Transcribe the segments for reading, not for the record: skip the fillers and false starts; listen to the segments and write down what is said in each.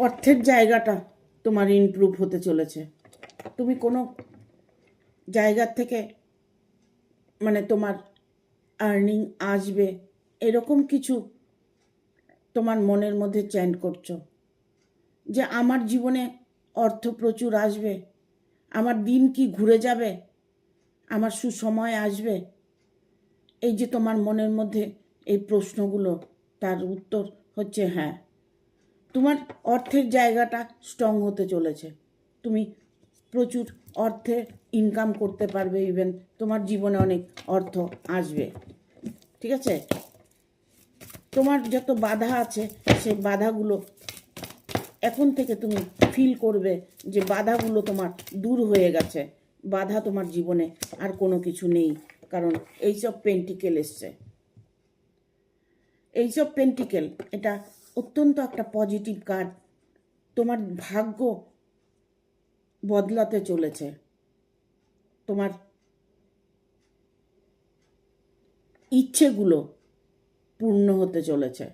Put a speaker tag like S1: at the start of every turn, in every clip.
S1: অর্থের জায়গাটা তোমার ইমপ্রুভ হতে চলেছে। তুমি কোনো জায়গার থেকে মানে তোমার আর্নিং আসবে এরকম কিছু তোমার মনের মধ্যে চ্যান্ট করছো যে আমার জীবনে অর্থ প্রচুর আসবে, আমার দিন কি ঘুরে যাবে, আমার সুসময় আসবে। এই যে তোমার মনের মধ্যে এই প্রশ্নগুলো, তার উত্তর হচ্ছে হ্যাঁ, তোমার অর্থের জায়গাটা স্ট্রং হতে চলেছে। তুমি প্রচুর অর্থে ইনকাম করতে পারবে, ইভেন তোমার জীবনে অনেক অর্থ আসবে। ঠিক আছে? তোমার যত বাধা আছে সেই বাধাগুলো এখন থেকে তুমি ফিল করবে যে বাধাগুলো তোমার দূর হয়ে গেছে। বাধা তোমার জীবনে আর কোনো কিছু নেই, কারণ এইসব পেন্টিকেল এসছে। এইসব পেন্টিকেল এটা অত্যন্ত একটা পজিটিভ কার্ড। তোমার ভাগ্য বদলাতে চলেছে, তোমার ইচ্ছেগুলো পূর্ণ হতে চলেছে।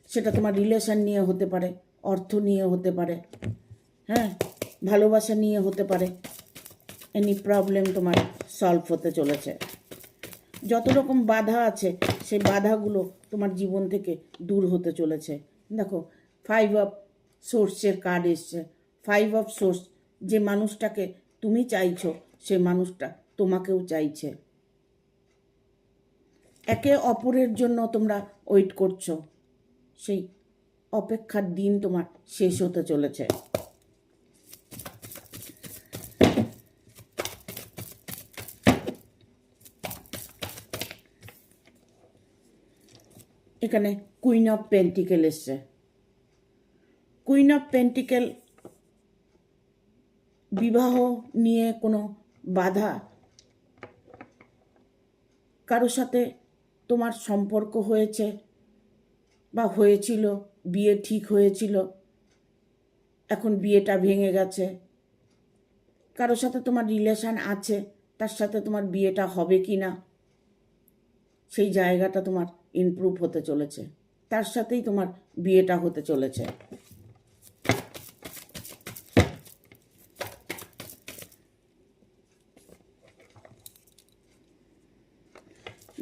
S1: সেটা তোমার রিলেশন নিয়ে হতে পারে, অর্থ নিয়ে হতে পারে, হ্যাঁ, ভালোবাসা নিয়ে হতে পারে। এনি প্রবলেম তোমার সলভ হতে চলেছে। যত রকম বাধা আছে সেই বাধাগুলো তোমার জীবন থেকে দূর হতে চলেছে। দেখো, 5 অফ সোর্সের কার্ড এসছে। 5 অফ সোর্স, যে মানুষটাকে তুমি চাইছো সে মানুষটা তোমাকেও চাইছে। একে অপরের জন্য তোমরা ওয়েট করছো, সেই অপেক্ষার দিন তোমার শেষ হতে চলেছে। এখানে কুইন অফ পেন্টিকেল এসছে। কুইন অফ পেন্টিকেল বিবাহ নিয়ে কোনো বাধা, কারোর সাথে তোমার সম্পর্ক হয়েছে বা হয়েছিল, বিয়ে ঠিক হয়েছিল, এখন বিয়েটা ভেঙে গেছে। কারোর সাথে তোমার রিলেশন আছে, তার সাথে তোমার বিয়েটা হবে কি না সেই জায়গাটা তোমার ইমপ্রুভ হতে চলেছে। তার সাথেই তোমার বিয়েটা হতে চলেছে।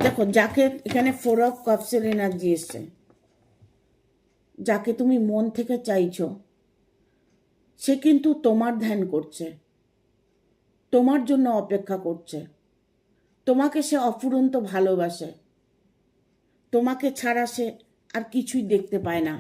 S1: দেখো, যাকে এখানে 4 অফ কাপসের এনার্জি এসছে, যাকে তুমি মন থেকে চাইছো সে কিন্তু তোমার ধ্যান করছে, তোমার জন্য অপেক্ষা করছে। তোমাকে সে অফুরন্ত ভালোবাসে, তোমাকে ছাড়া সে আর কিছুই দেখতে পায় না।